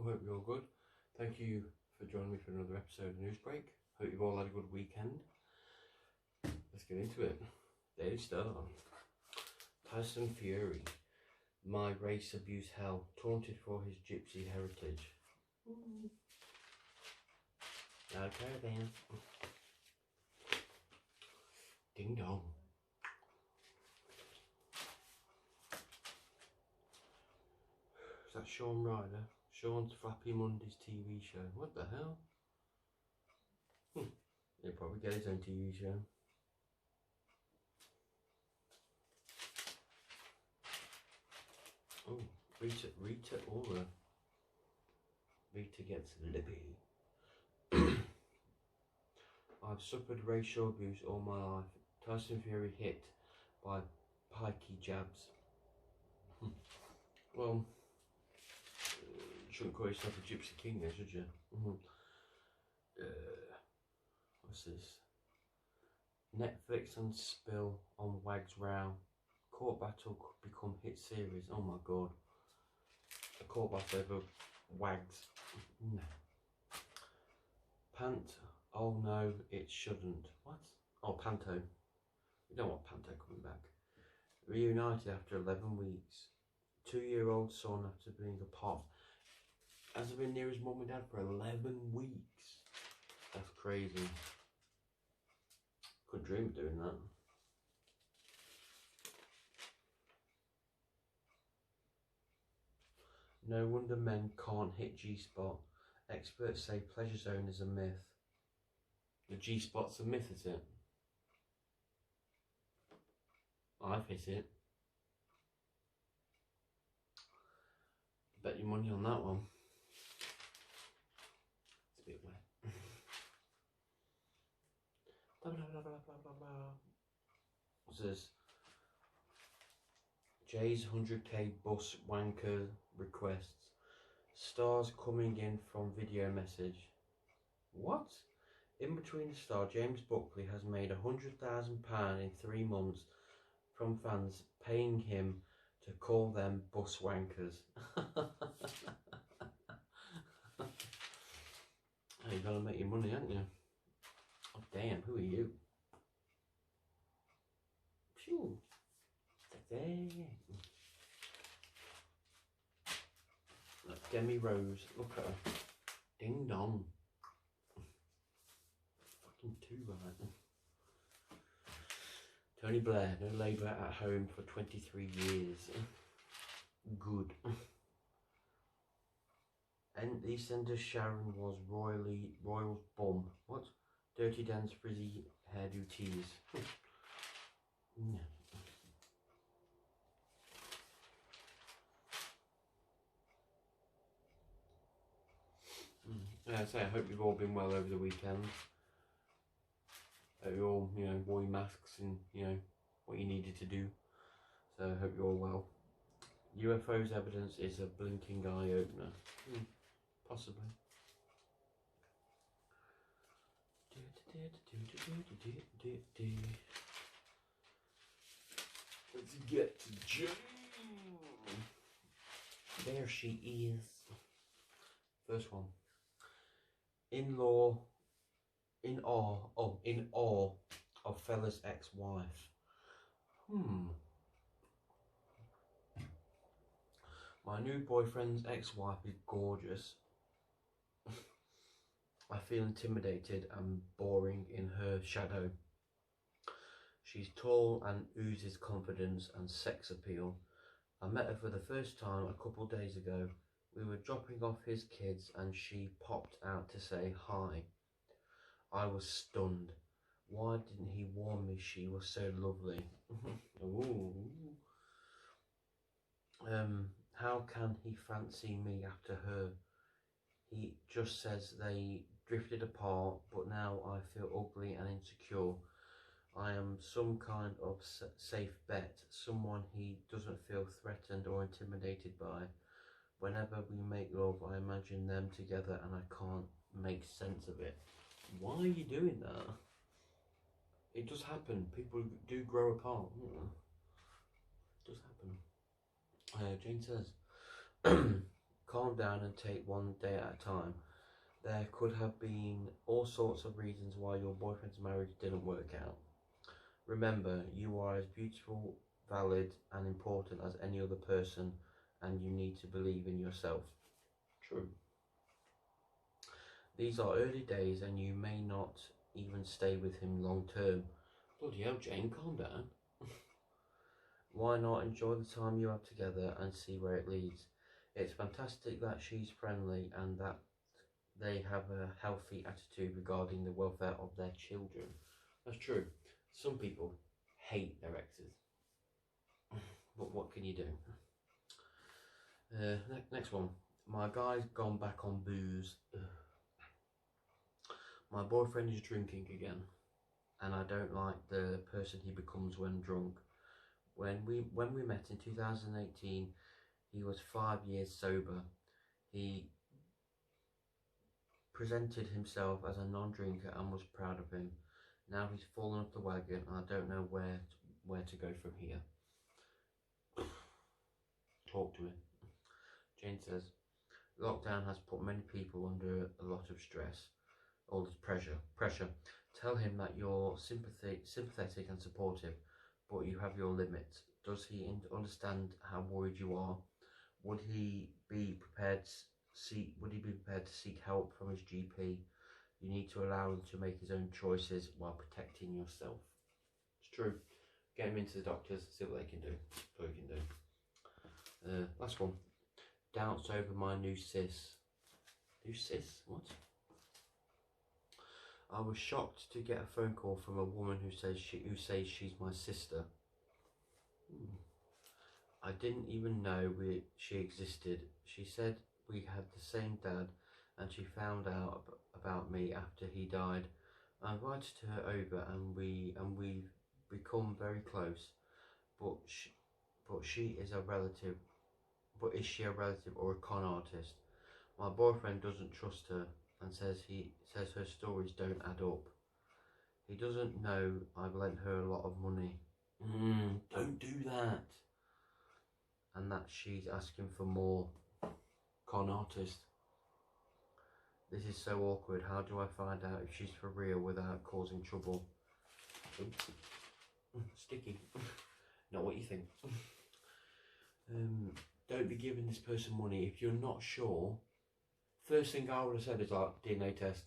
hope you're all good. Thank you for joining me for another episode of Newsbreak. Hope you've all had a good weekend. Let's get into it. Daily Star. Tyson Fury. My race abuse hell. Taunted for his gypsy heritage. Okay then. Ding dong. Is that Sean Ryder? Sean's Flappy Mondays TV show. What the hell? He'll probably get his own TV show. Oh, Rita Ora. Rita gets Libby. I've suffered racial abuse all my life. Tyson Fury hit by pikey jabs. Well, you shouldn't call yourself a gypsy king there, should you? What's this? Netflix and spill on Wags row. Court battle could become hit series. Oh my god. A court battle over Wags. No. Pant. Oh no, it shouldn't. What? Oh, Panto. You don't want Panto coming back. Reunited after 11 weeks. 2-year-old son after being apart. Hasn't been near his mum and dad for 11 weeks. That's crazy. Couldn't dream of doing that. No wonder men can't hit G-spot. Experts say pleasure zone is a myth. The G-spot's a myth, is it? I've hit it. Bet your money on that one. It's a bit wet. What's this? Jay's 100k bus wanker requests. Stars coming in from video message. What? In between the star, James Buckley has made £100,000 in 3 months from fans paying him to call them bus wankers. Oh, you gotta make your money, haven't you? Oh damn, who are you? Phew. Look, Demi Rose, look at her. Ding dong. Fucking too right. Tony Blair, no Labour at home for 23 years. Good. And EastEnders Sharon was Royal's bum. What? Dirty Dan's frizzy hairdo tease. No. Yeah, so I hope you've all been well over the weekend. Hope you all, wore your masks and, what you needed to do. So I hope you're all well. UFOs evidence is a blinking eye opener. Possibly. Let's get to Jane. There she is. First one. In awe of fella's ex-wife. My new boyfriend's ex-wife is gorgeous. I feel intimidated and boring in her shadow. She's tall and oozes confidence and sex appeal. I met her for the first time a couple days ago. We were dropping off his kids and she popped out to say hi. I was stunned. Why didn't he warn me she was so lovely? Ooh. How can he fancy me after her? He just says they drifted apart, but now I feel ugly and insecure. I am some kind of safe bet, someone he doesn't feel threatened or intimidated by. Whenever we make love, I imagine them together and I can't make sense of it. Why are you doing that? It does happen. People do grow apart. It does happen. Jane says, Calm down and take one day at a time. There could have been all sorts of reasons why your boyfriend's marriage didn't work out. Remember, you are as beautiful, valid and important as any other person, and you need to believe in yourself. True. These are early days and you may not even stay with him long term. Bloody hell, Jane, calm down. Why not enjoy the time you have together and see where it leads? It's fantastic that she's friendly and that they have a healthy attitude regarding the welfare of their children. That's true. Some people hate their exes. But what can you do? Next one. My guy's gone back on booze. Ugh. My boyfriend is drinking again, and I don't like the person he becomes when drunk. When we met in 2018, he was 5 years sober. He presented himself as a non-drinker and was proud of him. Now he's fallen off the wagon and I don't know where to go from here. Talk to him. Jane says, lockdown has put many people under a lot of stress. All this pressure. Tell him that you're sympathetic and supportive, but you have your limits. Does he understand how worried you are? Would he be prepared to seek help from his GP? You need to allow him to make his own choices while protecting yourself. It's true. Get him into the doctors, see what they can do. That's all you can do. Last one. Doubts over my new sis. New sis? What? I was shocked to get a phone call from a woman who says she's my sister. I didn't even know she existed. She said we had the same dad, and she found out about me after he died. I invited her over, and we've become very close. But she is a relative. But is she a relative or a con artist? My boyfriend doesn't trust her and says her stories don't add up. He doesn't know I've lent her a lot of money. Don't do that. And that she's asking for more. Con artist. This is so awkward. How do I find out if she's for real without causing trouble? Oops. Sticky. Not what you think. Don't be giving this person money if you're not sure. First thing I would have said is like DNA test.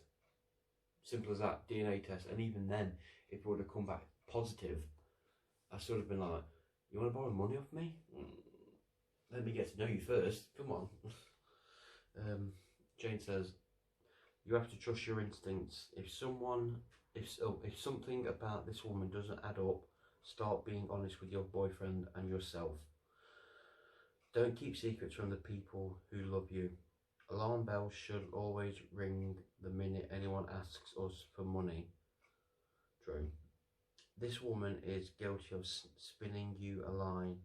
Simple as that, DNA test. And even then, if it would have come back positive, I sort of been like, you want to borrow money off me? Let me get to know you first. Come on. Jane says, you have to trust your instincts. If something about this woman doesn't add up, start being honest with your boyfriend and yourself. Don't keep secrets from the people who love you. Alarm bells should always ring the minute anyone asks us for money. True. This woman is guilty of spinning you a line.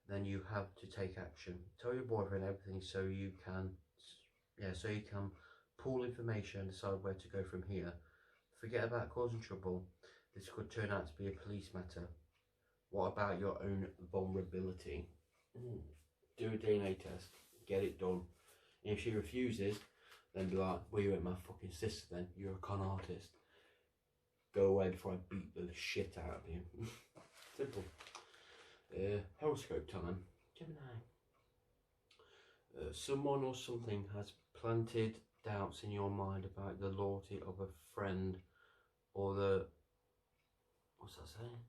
Then you have to take action. Tell your boyfriend everything so you can pool information and decide where to go from here. Forget about causing trouble. This could turn out to be a police matter. What about your own vulnerability? Do a DNA test. Get it done. And if she refuses, then be like, well, you ain't my fucking sister then. You're a con artist. Go away before I beat the shit out of you. Simple. Horoscope time. Gemini. Someone or something has planted doubts in your mind about the loyalty of a friend or the... What's that saying?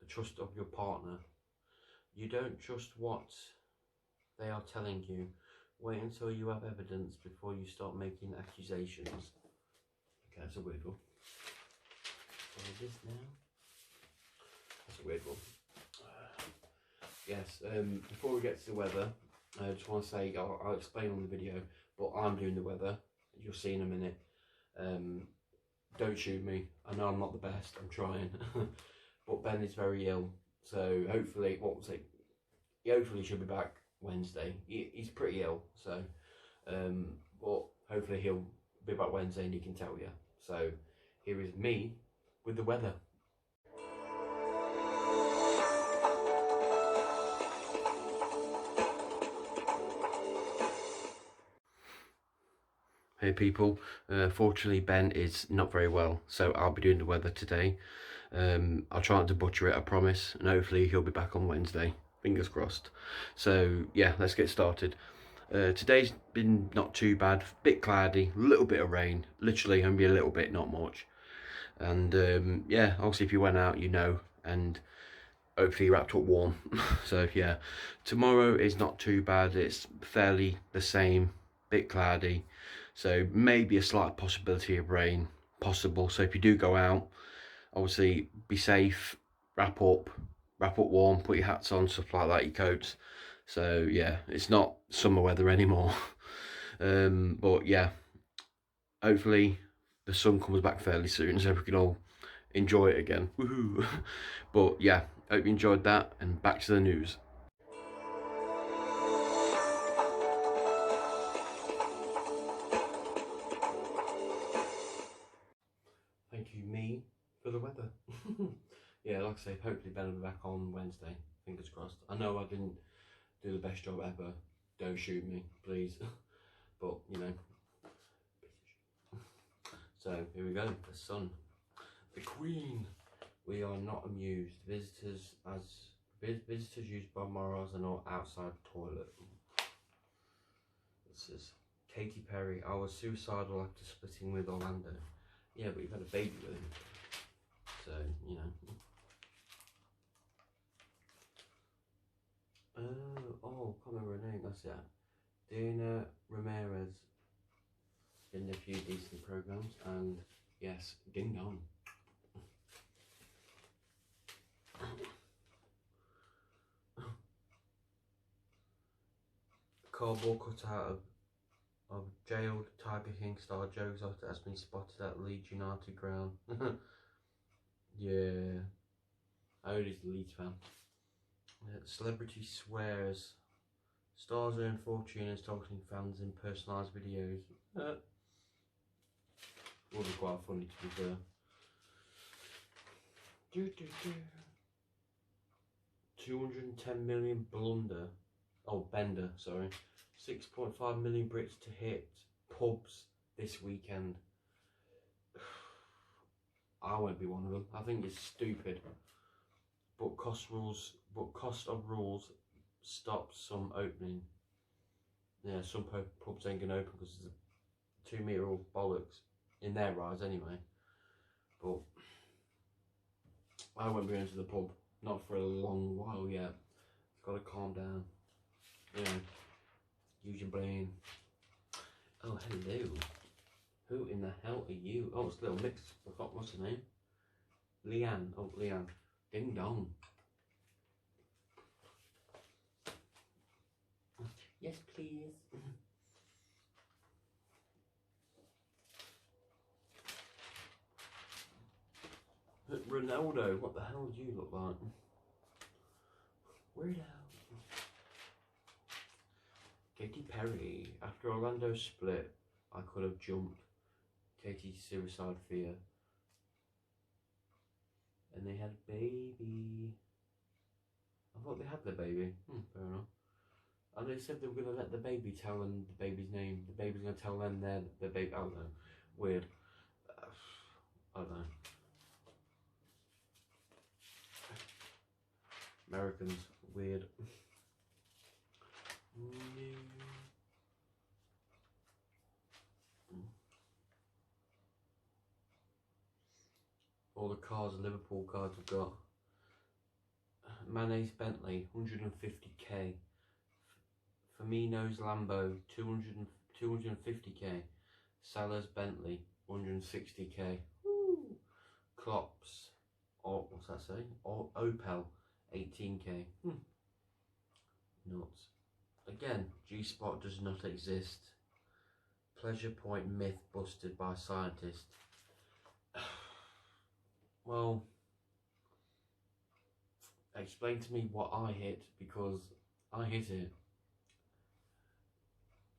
The trust of your partner. You don't trust what they are telling you. Wait until you have evidence before you start making accusations. Okay, that's a weird one. What is this now? That's a weird one. Yes, before we get to the weather, I just want to say, I'll explain on the video, but I'm doing the weather. You'll see in a minute. Don't shoot me. I know I'm not the best. I'm trying. But Ben is very ill. So hopefully, he hopefully should be back Wednesday. He's pretty ill. So, but hopefully he'll be back Wednesday and he can tell you. So here is me with the weather. Hey people, fortunately Ben is not very well, so I'll be doing the weather today. I'll try not to butcher it, I promise, and hopefully he'll be back on Wednesday, fingers crossed. So yeah, let's get started. Today's been not too bad, bit cloudy, a little bit of rain, literally only a little bit, not much. And yeah, obviously if you went out, you know, and hopefully you wrapped up warm. So yeah, tomorrow is not too bad, it's fairly the same, bit cloudy, so maybe a slight possibility of rain possible. So if you do go out, obviously be safe, wrap up warm, put your hats on, stuff like that, your coats. So yeah, it's not summer weather anymore. But yeah, hopefully the sun comes back fairly soon so we can all enjoy it again. Woohoo! But yeah, hope you enjoyed that, and back to the news. Thank you, me, for the weather. Yeah, like I say, hopefully Ben will be back on Wednesday. Fingers crossed. I know I didn't do the best job ever. Don't shoot me, please. But you know. So here we go. The sun, the Queen. We are not amused. Visitors use Bob Morrows and all outside toilet. This is Katy Perry. I was suicidal after splitting with Orlando. Yeah, but you've had a baby with him, so you know. Oh, can't remember her name. That's it. Dana Ramirez in a few decent programs, and yes, ding dong. Cardboard cutout of jailed Tiger King star Joe Exotic has been spotted at Leeds United ground. Yeah, I heard he's the Leeds fan. Celebrity swears. Stars earn fortunes talking fans in personalised videos. Would be quite funny to be fair. 210 million blunder. Oh, bender, sorry. 6.5 million Brits to hit pubs this weekend. I won't be one of them. I think it's stupid. But cost of rules stops some opening. Yeah, some pubs ain't gonna open because there's a 2 metre old bollocks in their eyes anyway. But I won't be going to the pub, not for a long while yet. Gotta calm down. You know, use your brain. Oh, hello. Who in the hell are you? Oh, it's Little Mix. I forgot what's her name. Leanne. Oh, Leanne. Ding dong. Yes, please. Ronaldo, what the hell do you look like? Weirdo. Katy Perry. After Orlando split, I could have jumped. Katie's suicide fear. And they had a baby. I thought they had the baby. Fair enough. And they said they were going to let the baby tell them the baby's name. The baby's going to tell them the baby. I don't know. Weird. I don't know. Americans, weird. All the cars, Liverpool cars we've got. Mane's Bentley, 150k. Firmino's Lambo, 250k. Salah's Bentley, 160k. Woo. Klopp's, what's that say? Opel, 18k. Nuts. Again, G-Spot does not exist. Pleasure Point myth busted by scientists. Well, explain to me what I hit, because I hit it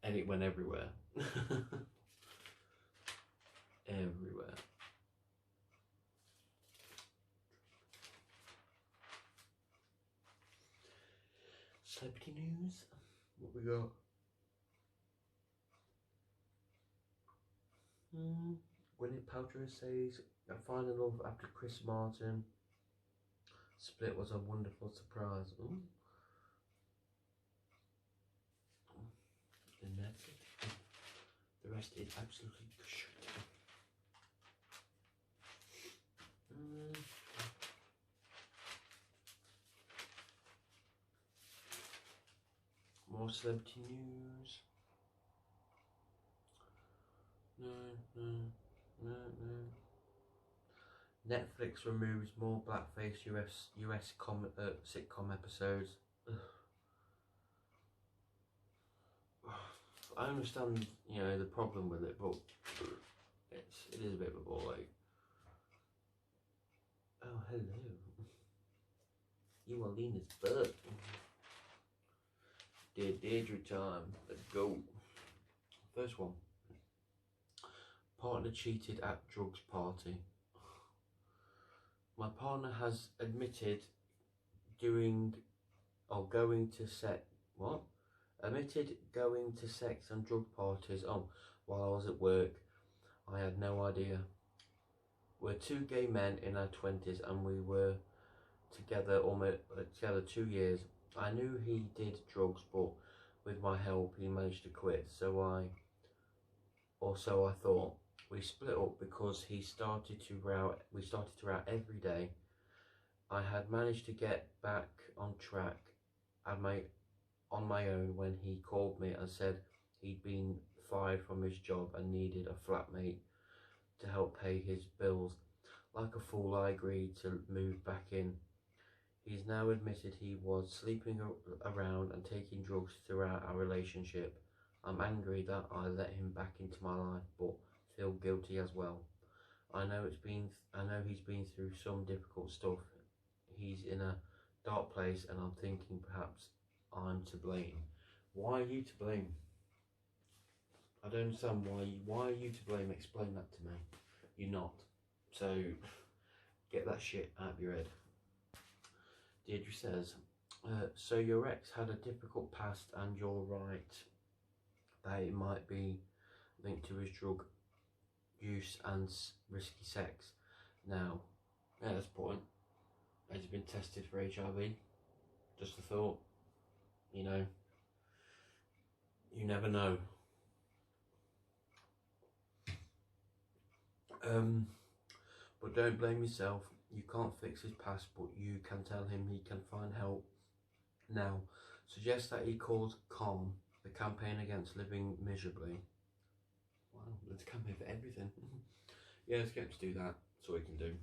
and it went everywhere. Everywhere. Celebrity news. What we got? Gwyneth Paltrow says, I find love after Chris Martin. Split was a wonderful surprise. And that's it. The rest is absolutely shit. More celebrity news. No. Netflix removes more blackface US sitcom episodes. Ugh. I understand, you know, the problem with it, but it is a bit of a ball ache. Oh, hello. You are lean as fuck. Deirdre time. Let's go. First one. Partner cheated at drugs party. My partner has admitted going to sex and drug parties while I was at work. I had no idea. We're two gay men in our 20s and we were together 2 years. I knew he did drugs, but with my help he managed to quit, so I thought. We split up because we started to row every day. I had managed to get back on track on my own when he called me and said he'd been fired from his job and needed a flatmate to help pay his bills. Like a fool, I agreed to move back in. He's now admitted he was sleeping around and taking drugs throughout our relationship. I'm angry that I let him back into my life, but feel guilty as well. I know he's been through some difficult stuff. He's in a dark place and I'm thinking perhaps I'm to blame. Why are you to blame? I don't understand why are you to blame? Explain that to me. You're not. So get that shit out of your head. Deirdre says, so your ex had a difficult past and you're right that it might be linked to his drug use and risky sex. Now, yeah, that's the point. Has he been tested for HIV? Just a thought. You know, you never know. But don't blame yourself. You can't fix his past, but you can tell him he can find help. Now, suggest that he calls CALM, the campaign against living miserably. Wow, there's a campaign for everything. Yeah, let's get him to do that. That's all he can do.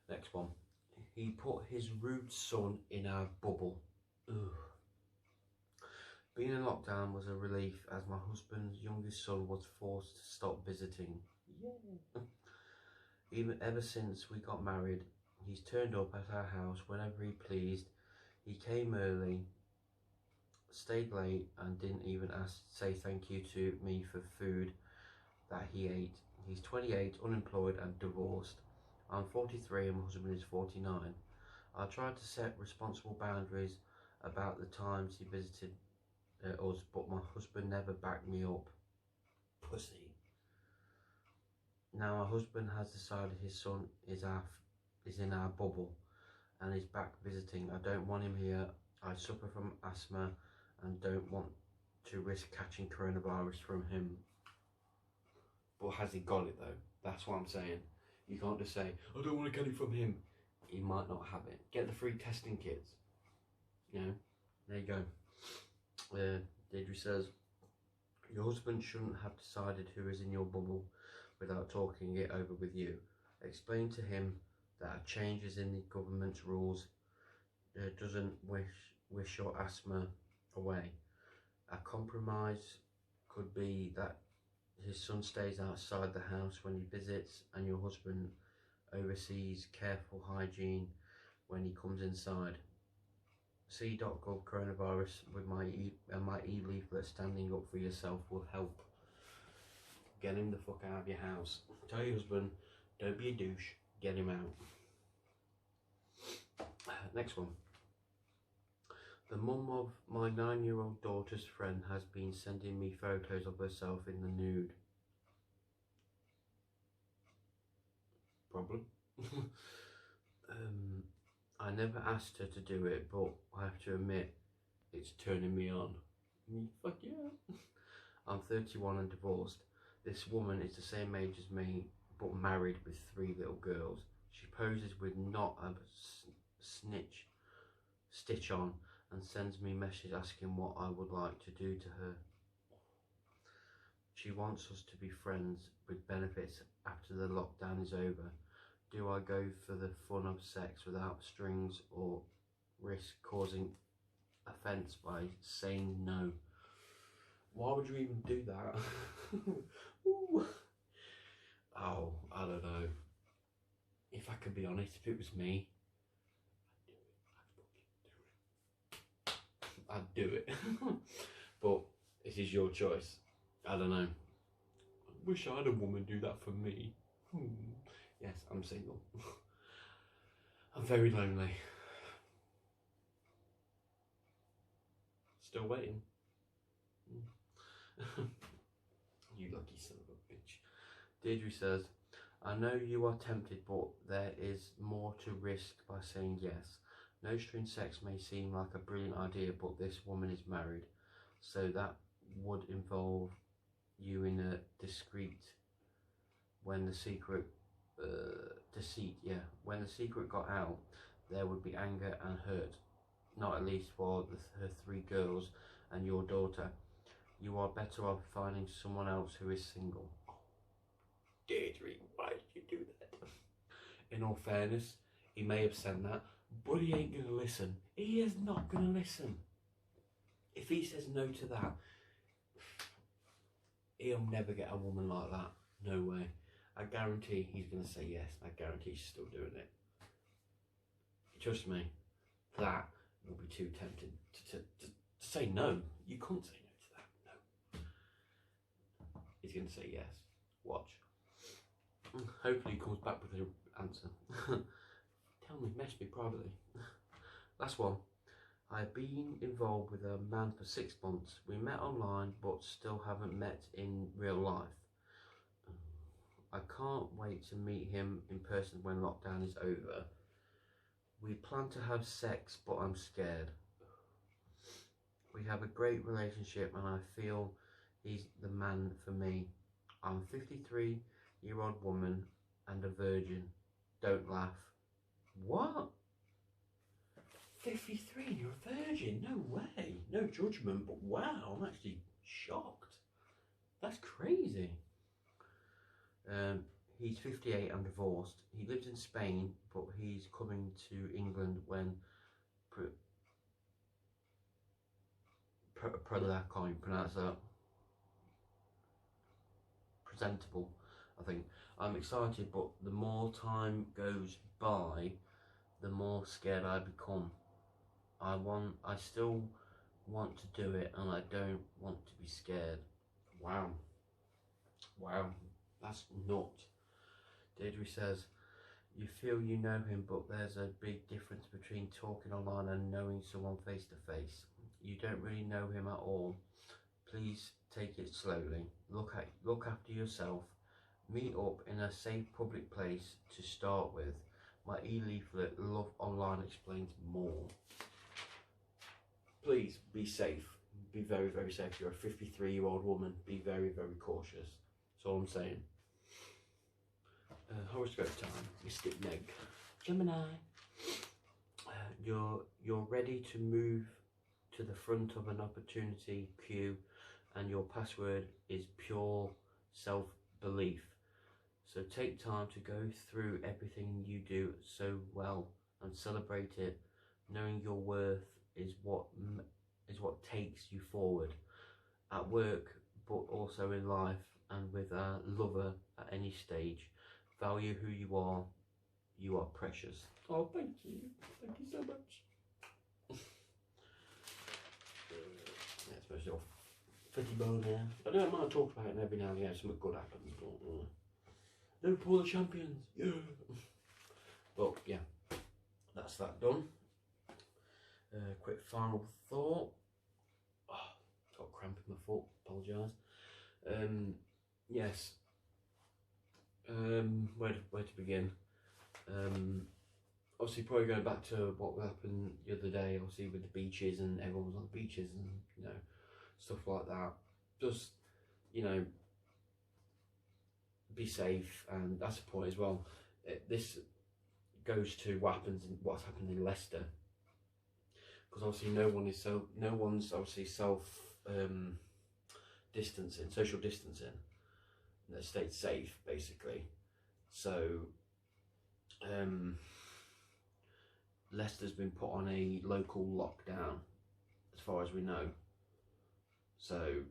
Next one. He put his rude son in our bubble. Ugh. Being in lockdown was a relief as my husband's youngest son was forced to stop visiting. Yeah. Ever since we got married, he's turned up at our house whenever he pleased. He came early, stayed late, and didn't even say thank you to me for food that he ate. He's 28, unemployed and divorced. I'm 43 and my husband is 49. I tried to set responsible boundaries about the times he visited us, but my husband never backed me up. Pussy. Now my husband has decided his son is in our bubble and is back visiting. I don't want him here. I suffer from asthma and don't want to risk catching coronavirus from him. But has he got it though? That's what I'm saying. You can't just say, I don't want to get it from him. He might not have it. Get the free testing kits. You know, there you go. Deirdre says, your husband shouldn't have decided who is in your bubble without talking it over with you. Explain to him that changes in the government's rules doesn't wish your asthma away. A compromise could be that his son stays outside the house when he visits and your husband oversees careful hygiene when he comes inside. C.gov coronavirus with my e-leaflet standing up for yourself will help. Get him the fuck out of your house. Tell your husband, don't be a douche, get him out. Next one. The mum of my 9-year-old daughter's friend has been sending me photos of herself in the nude. problem. I never asked her to do it, but I have to admit, it's turning me on. Fuck yeah. I'm 31 and divorced. This woman is the same age as me, but married with 3 little girls. She poses with not a stitch on and sends me messages asking what I would like to do to her. She wants us to be friends with benefits after the lockdown is over. Do I go for the fun of sex without strings or risk causing offence by saying no? Why would you even do that? Ooh. Oh, I don't know. If I can be honest, if it was me, I'd do it. But it is your choice. I don't know. I wish I had a woman do that for me. Yes, I'm single. I'm very lonely. Still waiting. You lucky son of a bitch. Deirdre says, I know you are tempted, but there is more to risk by saying yes. No string sex may seem like a brilliant idea, but this woman is married, so that would involve you in a discreet when the secret when the secret got out, there would be anger and hurt, not at least for her 3 girls and your daughter. You are better off finding someone else who is single. Deirdre, why did you do that? In all fairness, he may have sent that, but he ain't gonna listen. He is not gonna listen. If he says no to that, he'll never get a woman like that. No way. I guarantee he's going to say yes. I guarantee she's still doing it. Trust me, that will be too tempting to say no. You can't say no to that. No. He's going to say yes. Watch. Hopefully he comes back with an answer. Tell me, message me privately. Last one. I've been involved with a man for 6 months. We met online but still haven't met in real life. I can't wait to meet him in person when lockdown is over. We plan to have sex, but I'm scared. We have a great relationship and I feel he's the man for me. I'm a 53-year-old woman and a virgin. Don't laugh. What? 53 and you're a virgin? No way. No judgment, but wow, I'm actually shocked. That's crazy. He's 58 and divorced. He lives in Spain, but he's coming to England when I can't even pronounce that. Presentable, I think. I'm excited, but the more time goes by, the more scared I become. I still want to do it, and I don't want to be scared. Wow. Wow. That's not. Deirdre says, you feel you know him, but there's a big difference between talking online and knowing someone face to face. You don't really know him at all. Please take it slowly. Look after yourself. Meet up in a safe public place to start with. My e-leaflet, Love Online, explains more. Please be safe. Be very, very safe. You're a 53-year-old woman. Be very, very cautious. That's all I'm saying. Horoscope time. Mystic Meg. Gemini. You're ready to move to the front of an opportunity queue, and your password is pure self-belief. So take time to go through everything you do so well and celebrate it. Knowing your worth is what takes you forward at work, but also in life and with a lover at any stage. Value who you are. You are precious. Oh, thank you so much. Yeah, especially off fitty bone there. I don't mind talking about it every now and again. Something good happens, but Liverpool are champions. Yeah. But yeah, that's that done. Quick final thought. Oh, got a cramp in my foot. Apologise. Yes. Where to begin? Obviously, probably going back to what happened the other day, obviously with the beaches and everyone was on the beaches and stuff like that. Just be safe, and that's the point as well. This goes to what's happened in Leicester, because obviously no one's obviously distancing, social distancing. They stayed safe basically. So Leicester's been put on a local lockdown, as far as we know. So,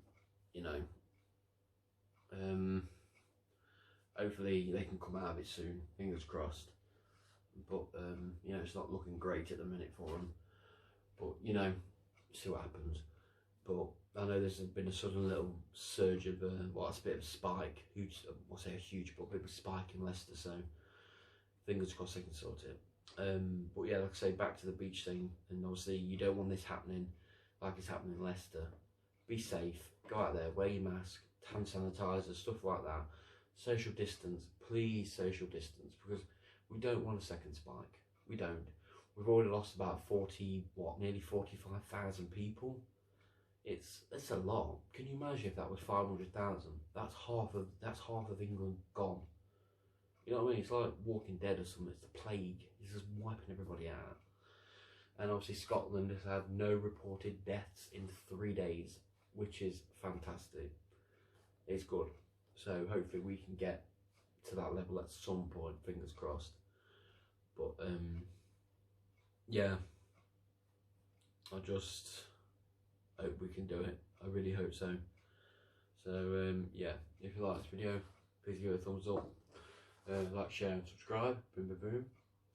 hopefully they can come out of it soon. Fingers crossed. But it's not looking great at the minute for them. But see what happens. But I know there's been a sudden little surge of it's a bit of a spike. Huge, I'll say a huge, but a bit of a spike in Leicester. So fingers crossed they can sort it. But yeah, like I say, back to the beach thing, and obviously you don't want this happening like it's happening in Leicester. Be safe, go out there, wear your mask, hand sanitizer, stuff like that. Social distance, please social distance, because we don't want a second spike. We don't. We've already lost about nearly 45,000 people. It's a lot. Can you imagine if that was 500,000? That's half of England gone. You know what I mean? It's like Walking Dead or something. It's the plague. It's just wiping everybody out. And obviously Scotland has had no reported deaths in 3 days, which is fantastic. It's good. So hopefully we can get to that level at some point, fingers crossed. But yeah, I just hope we can do it. I really hope so. So yeah, if you like this video, please give it a thumbs up. Like, share and subscribe. Boom, boom,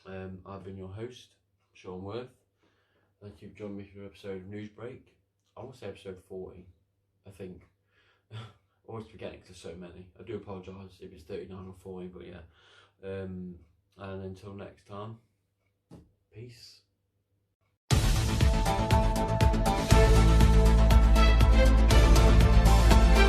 boom. I've been your host, Sean Worth. Thank you for joining me for an episode of Newsbreak. I want to say episode 40, I think. Always forgetting because there's so many. I do apologise if it's 39 or 40, but yeah. And until next time, peace.